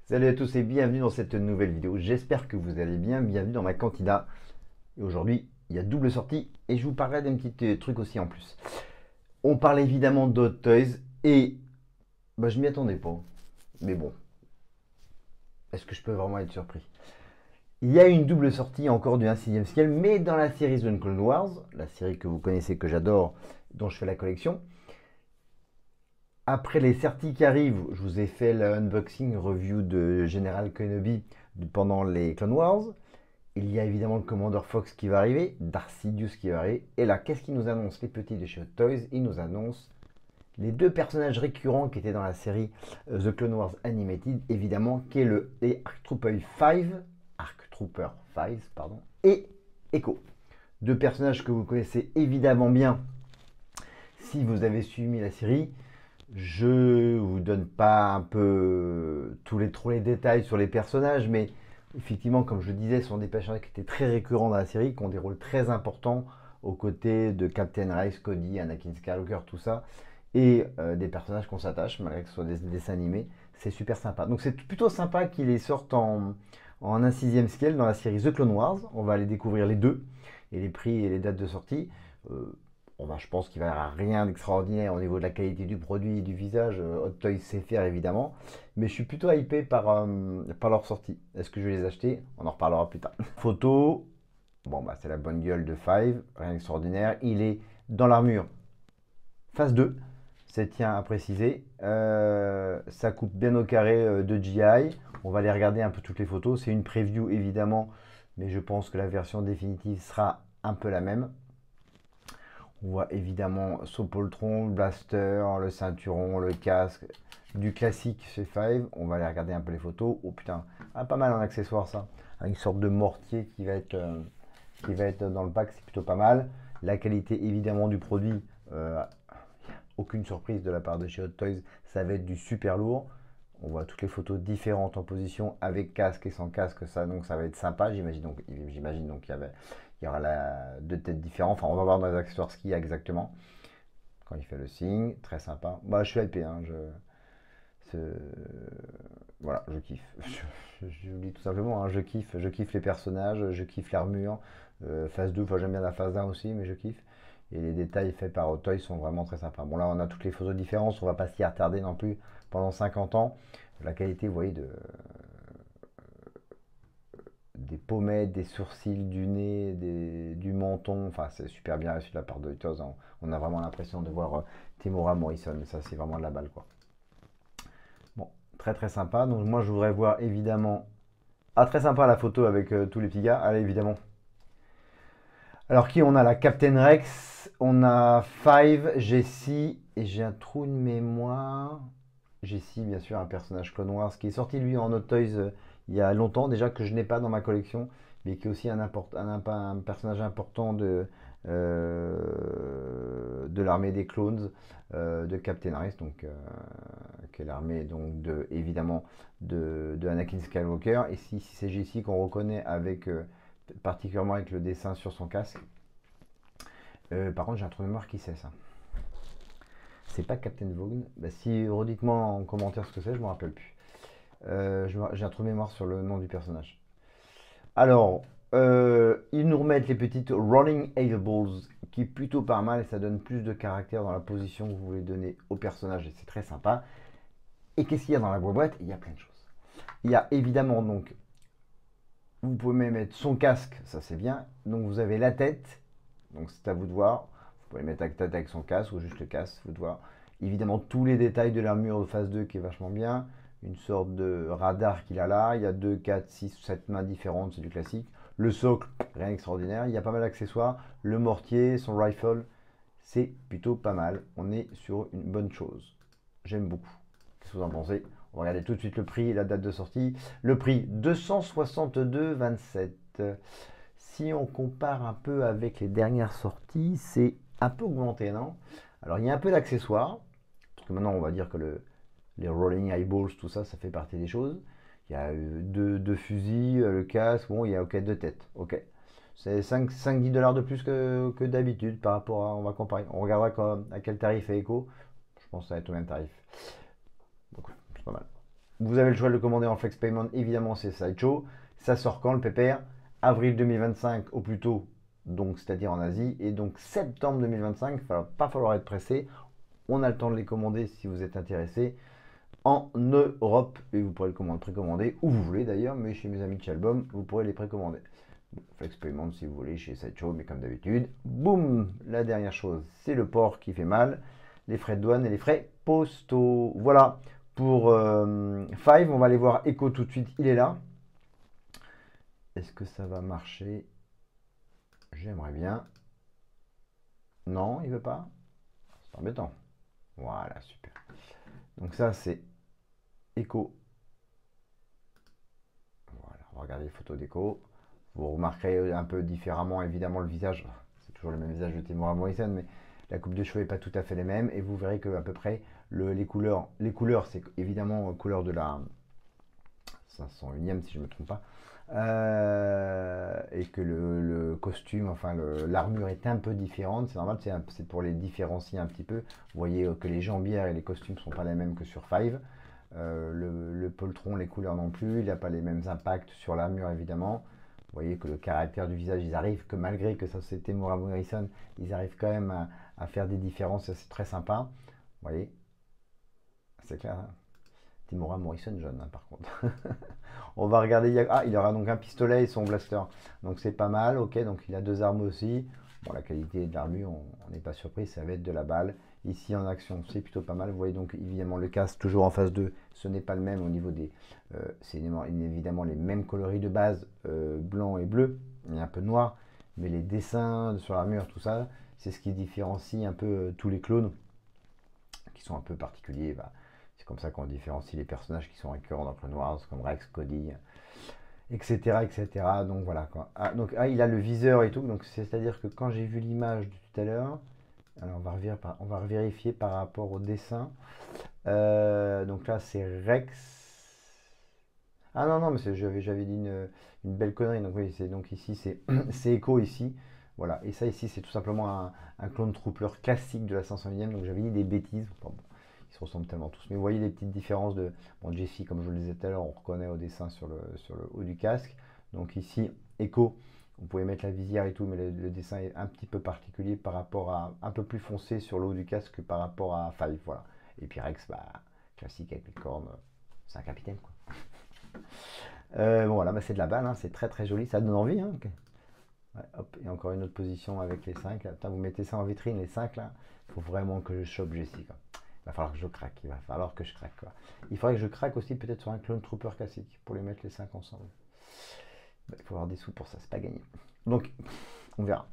Salut à tous et bienvenue dans cette nouvelle vidéo. J'espère que vous allez bien. Bienvenue dans ma cantina. Et aujourd'hui, il y a double sortie et je vous parlerai d'un petit truc aussi en plus. On parle évidemment d'Hot Toys et je m'y attendais pas. Mais bon, est-ce que je peux vraiment être surpris? Il y a une double sortie encore du 1/6e scale, mais dans la série The Clone Wars, la série que vous connaissez, que j'adore, dont je fais la collection. Après les sorties qui arrivent, je vous ai fait l'unboxing review de General Kenobi pendant les Clone Wars. Il y a évidemment le Commander Fox qui va arriver, Darth Sidious qui va arriver. Et là, qu'est-ce qu'ils nous annoncent les petits de chez Hot Toys? Ils nous annoncent les deux personnages récurrents qui étaient dans la série The Clone Wars Animated, évidemment, qui est le Arc Trooper 5, pardon, et Echo. Deux personnages que vous connaissez évidemment bien si vous avez suivi la série. Je vous donne pas un peu tous les détails sur les personnages, mais effectivement, comme je le disais, ce sont des personnages qui étaient très récurrents dans la série, qui ont des rôles très importants aux côtés de Captain Rex, Cody, Anakin Skywalker, tout ça, et des personnages qu'on s'attache, malgré que ce soit des dessins animés. C'est super sympa. Donc c'est plutôt sympa qu'ils les sortent en 1/6e scale dans la série The Clone Wars. On va aller découvrir les deux, et les prix et les dates de sortie. Je pense qu'il va y avoir rien d'extraordinaire au niveau de la qualité du produit et du visage. Hot Toys sait faire évidemment. Mais je suis plutôt hypé par leur sortie. Est-ce que je vais les acheter? On en reparlera plus tard. Photo. C'est la bonne gueule de Five. Rien d'extraordinaire. Il est dans l'armure phase 2. C'est tient à préciser. Ça coupe bien au carré de GI. On va aller regarder un peu toutes les photos. C'est une preview évidemment. Mais je pense que la version définitive sera un peu la même. On voit évidemment son poltron, le blaster, le ceinturon, le casque, du classique chez Five. On va aller regarder un peu les photos. Oh putain, pas mal en accessoire ça. Une sorte de mortier qui va être dans le pack, c'est plutôt pas mal. La qualité évidemment du produit, aucune surprise de la part de chez Hot Toys, ça va être du super lourd. On voit toutes les photos différentes en position avec casque et sans casque, donc ça va être sympa. J'imagine donc il y aura deux têtes différentes. Enfin, on va voir dans les accessoires ce qu'il y a exactement. Quand il fait le signe, très sympa. Je suis hypé. Voilà, je kiffe. Je le dis tout simplement, je kiffe les personnages, je kiffe l'armure. Phase 2, j'aime bien la phase 1 aussi, mais je kiffe. Et les détails faits par Hot Toys sont vraiment très sympas. Bon, là, on a toutes les photos différentes, on va pas s'y attarder non plus pendant 50 ans. La qualité, vous voyez, des pommettes, des sourcils, du nez, du menton. Enfin, c'est super bien reçu de la part de Hot Toys. On a vraiment l'impression de voir Temuera Morrison. Ça, c'est vraiment de la balle, quoi. Bon, très très sympa. Donc, moi, je voudrais voir évidemment. Ah, très sympa la photo avec tous les petits gars. Allez, évidemment. Alors, qui on a? La Captain Rex, on a Five, Jessie, et j'ai un trou de mémoire. Jessie, bien sûr, un personnage Clone Wars qui est sorti lui en Hot Toys il y a longtemps déjà, que je n'ai pas dans ma collection, mais qui est aussi un personnage important de l'armée des clones de Captain Rex, donc qui est l'armée donc évidemment de Anakin Skywalker. Et si c'est Jessie qu'on reconnaît particulièrement avec le dessin sur son casque. Par contre, j'ai un trou de mémoire, qui c'est ça? C'est pas Captain Vaughn. Si, redites-moi en commentaire ce que c'est, je me rappelle plus. J'ai un trou de mémoire sur le nom du personnage. Alors, ils nous remettent les petites Rolling Ailables, qui est plutôt pas mal et ça donne plus de caractère dans la position que vous voulez donner au personnage et c'est très sympa. Et qu'est-ce qu'il y a dans la boîte? Il y a plein de choses. Il y a évidemment donc, vous pouvez même mettre son casque, ça c'est bien. Donc vous avez la tête, donc c'est à vous de voir. Vous pouvez mettre la tête avec son casque ou juste le casque, vous de voir. Évidemment tous les détails de l'armure de phase 2 qui est vachement bien. Une sorte de radar qu'il a là. Il y a 2, 4, 6, 7 mains différentes, c'est du classique. Le socle, rien d'extraordinaire. Il y a pas mal d'accessoires. Le mortier, son rifle, c'est plutôt pas mal. On est sur une bonne chose. J'aime beaucoup. Qu'est-ce que vous en pensez? On va regarder tout de suite le prix et la date de sortie. Le prix, 262,27. Si on compare un peu avec les dernières sorties, c'est un peu augmenté, non? Alors, il y a un peu d'accessoires. Parce que maintenant, on va dire que les Rolling Eyeballs, tout ça, ça fait partie des choses. Il y a deux fusils, le casque, bon, il y a deux têtes. Ok. C'est 5-10 dollars de plus que d'habitude par rapport à. On va comparer. On regardera à quel tarif est Echo. Je pense que ça va être au même tarif. Donc, c'est pas mal. Vous avez le choix de le commander en flex payment, évidemment c'est Sideshow. Ça sort quand le pépère? Avril 2025 au plus tôt, donc c'est-à-dire en Asie, et donc septembre 2025, il ne va pas falloir être pressé. On a le temps de les commander si vous êtes intéressé en Europe, et vous pourrez le précommander où vous voulez d'ailleurs, mais chez mes amis de chez Album, vous pourrez les précommander. Bon, flex payment si vous voulez chez Sideshow, mais comme d'habitude, boum, la dernière chose, c'est le port qui fait mal, les frais de douane et les frais postaux. Voilà. Pour Five, on va aller voir Echo tout de suite, il est là. Est-ce que ça va marcher? J'aimerais bien. Non, il veut pas. C'est embêtant. Voilà, super. Donc ça, c'est Echo. Voilà, on va regarder les photos d'Echo. Vous remarquerez un peu différemment, évidemment, le visage. C'est toujours le même visage de Temuera Morrison, mais la coupe de cheveux n'est pas tout à fait les mêmes. Et vous verrez que à peu près les couleurs, c'est évidemment couleur de la 501e, si je ne me trompe pas. Et que le costume, enfin l'armure est un peu différente, c'est normal, c'est pour les différencier un petit peu. Vous voyez que les jambières et les costumes ne sont pas les mêmes que sur Five. Le poltron, les couleurs non plus, il n'a pas les mêmes impacts sur l'armure évidemment. Vous voyez que le caractère du visage, ils arrivent, que malgré que ça c'était Temuera Morrison, ils arrivent quand même à faire des différences, c'est très sympa. Vous voyez, c'est clair, hein. Temuera Morrison jeune, hein, par contre. On va regarder. Ah, il aura donc un pistolet et son blaster. Donc c'est pas mal. Ok, donc il a deux armes aussi. Bon, la qualité de l'armure, on n'est pas surpris. Ça va être de la balle. Ici en action, c'est plutôt pas mal. Vous voyez donc évidemment le casque toujours en phase 2. Ce n'est pas le même au niveau des. C'est évidemment les mêmes coloris de base, blanc et bleu. Il y a un peu de noir. Mais les dessins sur l'armure, tout ça, c'est ce qui différencie un peu tous les clones qui sont un peu particuliers. Bah, c'est comme ça qu'on différencie les personnages qui sont récurrents dans Clone Wars, comme Rex, Cody, etc. etc. Donc voilà quoi. Ah, donc, il a le viseur et tout. Donc c'est-à-dire que quand j'ai vu l'image de tout à l'heure, alors on va vérifier par rapport au dessin. Donc là c'est Rex. Ah non, non, mais j'avais dit une belle connerie. Donc oui, c'est donc ici c'est Echo ici. Voilà. Et ça ici c'est tout simplement un clone trooper classique de la 501e. Donc j'avais dit des bêtises. Enfin, bon, ils se ressemblent tellement tous. Mais vous voyez les petites différences de. Bon, Jessie, comme je le disais tout à l'heure, on reconnaît au dessin sur le haut du casque. Donc ici, Echo, vous pouvez mettre la visière et tout, mais le dessin est un petit peu particulier par rapport à. Un peu plus foncé sur le haut du casque que par rapport à Five. Voilà. Et puis Rex, bah, classique avec les cornes. C'est un capitaine, quoi. Bon, voilà, bah, c'est de la balle, hein, c'est très très joli, ça donne envie. Hein. Okay. Ouais, hop, et encore une autre position avec les 5. Attends, vous mettez ça en vitrine, les 5 là. Il faut vraiment que je chope Jessie. Quoi. Il va falloir que je craque, il va falloir que je craque. Quoi. Il faudrait que je craque aussi peut-être sur un clone trooper classique pour les mettre les 5 ensemble. Bah, il faut avoir des sous pour ça, c'est pas gagné. Donc, on verra.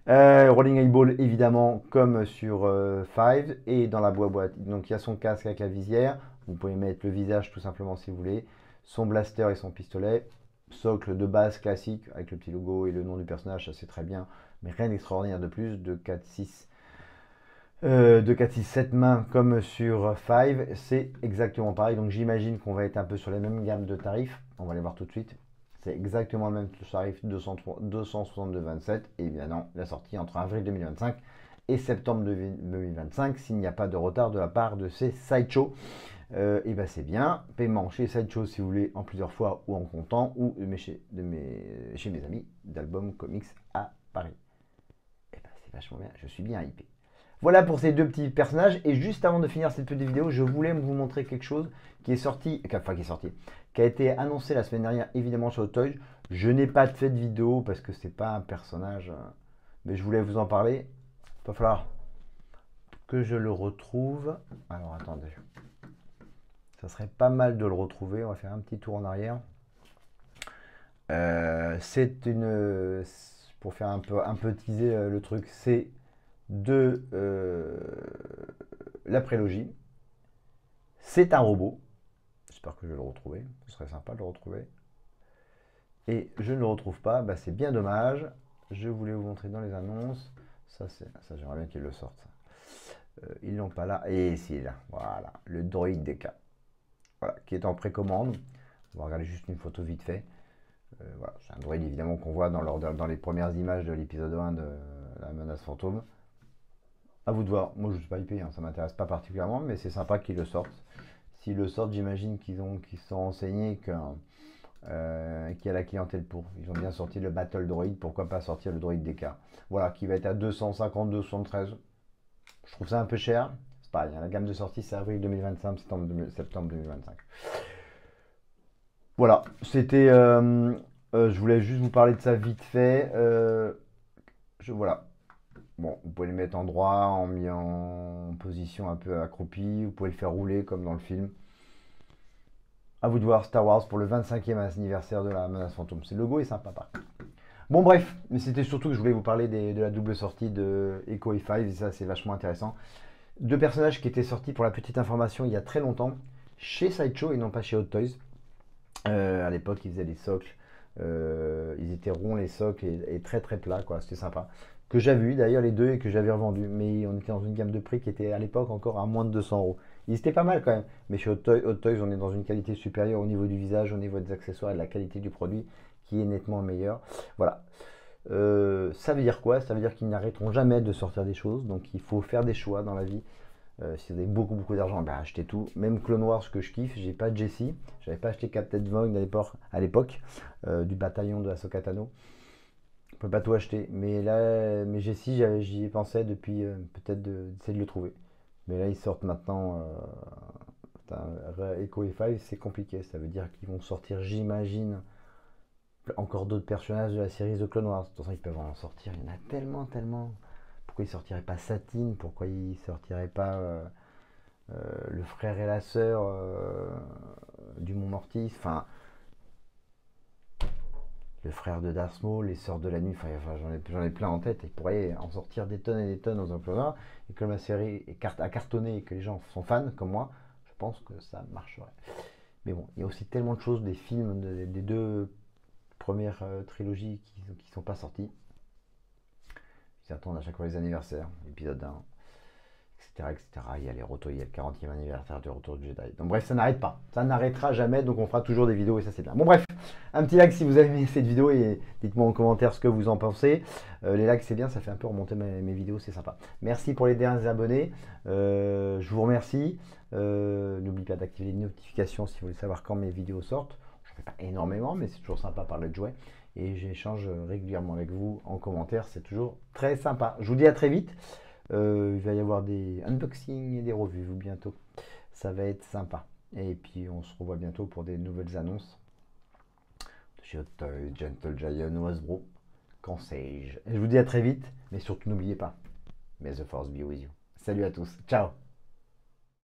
Rolling Eyeball, évidemment, comme sur Five. Et dans la boîte, donc il y a son casque avec la visière. Vous pouvez mettre le visage tout simplement si vous voulez. Son blaster et son pistolet. Socle de base classique avec le petit logo et le nom du personnage, ça c'est très bien. Mais rien d'extraordinaire de plus. De 4-6 7 mains comme sur Five. C'est exactement pareil. Donc j'imagine qu'on va être un peu sur les mêmes gammes de tarifs. On va les voir tout de suite. C'est exactement le même tarif, 262,27. Et bien non, la sortie entre avril 2025 et septembre 2025, s'il n'y a pas de retard de la part de ces Sideshow. Et ben c'est bien. Paiement chez Sideshow si vous voulez en plusieurs fois ou en comptant, ou chez mes amis d'Album Comics à Paris. Et ben c'est vachement bien, je suis bien hypé. Voilà pour ces deux petits personnages. Et juste avant de finir cette petite vidéo, je voulais vous montrer quelque chose qui est sorti, qui a été annoncé la semaine dernière, évidemment sur Toys. Je n'ai pas fait de vidéo parce que c'est pas un personnage, mais je voulais vous en parler. Il va falloir que je le retrouve. Alors attendez, ça serait pas mal de le retrouver. On va faire un petit tour en arrière. C'est une, pour faire un peu teaser le truc, c'est de la prélogie. C'est un robot. J'espère que je vais le retrouver. Ce serait sympa de le retrouver. Et je ne le retrouve pas. Bah, c'est bien dommage. Je voulais vous montrer dans les annonces. Ça j'aimerais bien qu'ils le sortent. Ils l'ont pas là. Et ici, il est là. Voilà. Le droïde DK. Voilà. Qui est en précommande. On va regarder juste une photo vite fait. Voilà. C'est un droïde évidemment qu'on voit dans les premières images de l'épisode 1 de la menace fantôme. À vous de voir. Moi, je ne suis pas hypé, hein. Ça ne m'intéresse pas particulièrement, mais c'est sympa qu'ils le sortent. s'ils le sortent, j'imagine qu'ils se sont renseignés qu'il y a la clientèle pour. Ils ont bien sorti le Battle Droid, pourquoi pas sortir le Droid DK. Voilà, qui va être à 250, 273. Je trouve ça un peu cher. C'est pareil, hein, la gamme de sortie c'est avril 2025, septembre 2025. Voilà, c'était. Je voulais juste vous parler de ça vite fait. Voilà. Bon, vous pouvez le mettre en droit, mis en position un peu accroupie. Vous pouvez le faire rouler comme dans le film. À vous de voir Star Wars pour le 25e anniversaire de la menace fantôme. Le logo est sympa, par contre. Bon, bref, mais c'était surtout que je voulais vous parler de la double sortie de Echo E5, et ça, c'est vachement intéressant. Deux personnages qui étaient sortis, pour la petite information, il y a très longtemps, chez Sideshow et non pas chez Hot Toys. À l'époque, ils faisaient des socles. Ils étaient ronds, les socles, et très très plats, quoi. C'était sympa. Que j'avais eu d'ailleurs les deux et que j'avais revendu. Mais on était dans une gamme de prix qui était à l'époque encore à moins de 200 euros. Ils étaient pas mal quand même. Mais chez Hot Toys, on est dans une qualité supérieure au niveau du visage, au niveau des accessoires et de la qualité du produit qui est nettement meilleure. Voilà. Ça veut dire quoi? Ça veut dire qu'ils n'arrêteront jamais de sortir des choses. Donc il faut faire des choix dans la vie. Si vous avez beaucoup d'argent, ben achetez tout. Même Clone Wars, ce que je kiffe, j'ai pas de Jessie. J'avais pas acheté Captain Void à l'époque du bataillon de Ahsoka Tano. On peut pas tout acheter. Mais là, mais Jessie, j'y ai pensé depuis peut-être d'essayer de le trouver. Mais là, ils sortent maintenant. Echo E5, c'est compliqué. Ça veut dire qu'ils vont sortir, j'imagine, encore d'autres personnages de la série The Clone Wars. De toute façon, ils peuvent en sortir. Il y en a tellement. Pourquoi ils sortiraient pas Satine? Pourquoi ils sortiraient pas le frère et la sœur du Mont Mortis? Enfin, le frère de Darth Maul, les sœurs de la nuit. Enfin, j'en ai plein en tête. Ils pourraient en sortir des tonnes et des tonnes dans un Clone Wars. Et comme la série a cartonné et que les gens sont fans comme moi, je pense que ça marcherait. Mais bon, il y a aussi tellement de choses, des films, des deux premières trilogies qui sont pas sorties. Ils attendent à chaque fois les anniversaires, épisode 1, etc. Il y a les retours, il y a le 40e anniversaire du retour du Jedi. Donc bref, ça n'arrête pas. Ça n'arrêtera jamais, donc on fera toujours des vidéos et ça c'est bien. Bon bref, un petit like si vous avez aimé cette vidéo et dites-moi en commentaire ce que vous en pensez. Les likes c'est bien, ça fait un peu remonter mes vidéos, c'est sympa. Merci pour les derniers abonnés. Je vous remercie. N'oubliez pas d'activer les notifications si vous voulez savoir quand mes vidéos sortent. Je ne fais pas énormément, mais c'est toujours sympa par le jouet. Et j'échange régulièrement avec vous en commentaire, c'est toujours très sympa. Je vous dis à très vite. Il va y avoir des unboxings et des revues bientôt. Ça va être sympa. Et puis on se revoit bientôt pour des nouvelles annonces de chez Hot Toys, Gentle Giant ou Hasbro. Qu'en sais-je? Je vous dis à très vite, mais surtout n'oubliez pas, may the force be with you. Salut à tous, ciao!